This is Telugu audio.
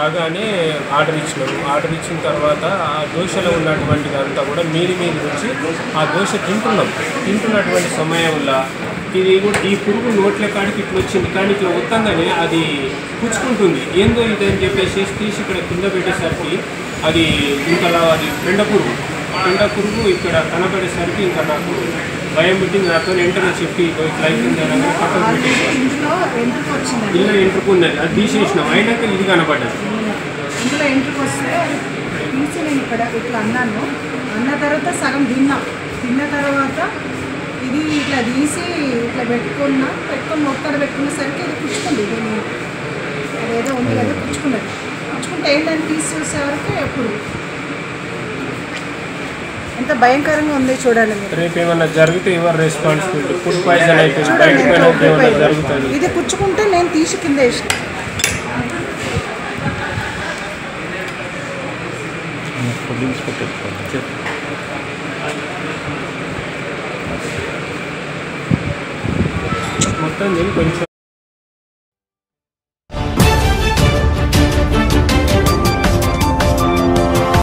రాగానే ఆర్డర్ ఇచ్చినాము. ఆర్డర్ ఇచ్చిన తర్వాత ఆ దోశలో ఉన్నటువంటిది అంతా కూడా మీది నుంచి ఆ దోశ తింటున్నటువంటి సమయంలో ఇది కూడా ఈ పురుగు నోట్ల కాడికి ఇట్లా వచ్చింది. కానీ ఇట్లా వద్దంగానే అది పుచ్చుకుంటుంది. ఏందో ఇది అని చెప్పేసి తీసి ఇక్కడ కింద పెట్టేసరికి అది ఇంకలా అది పెండ పురుగు ఇక్కడ కనబడేసరికి ఇంకా నాకు భయం పుట్టింది. నాతో వెంటనే చెప్పి ఇట్లా అయిపోయింది పక్కన పెట్టేసి ఇలా ఎంట్రుకున్నది అది తీసేసినాం. అయినాక ఇది కనబడ్డది. ఇందులో ఎంట్రుకు వస్తే తీసి నేను ఇక్కడ ఇట్లా అన్న తర్వాత సగం తిన్న తర్వాత ఇది ఇట్లా తీసి ఇట్లా పెట్టుకొని మొక్కలు పెట్టుకునేసరికి ఇది పుచ్చుకుంది. దీన్ని అదేదో ఉంది కదా పుచ్చుకుంటే ఏంటని తీసి చూసేవరకు ఎప్పుడు ఎంత భయంకరంగా ఉంది చూడండి. రేపు ఏమన్నా జరిగితే ఎవరు రెస్పాన్సిబిలిటీ? ఫుడ్ పాయిజన్ అయిపోయింది జరుగుతుంది. ఇది పుచ్చుకుంటే నేను తీసి కింద వేసిన మొత్తం కొంచెం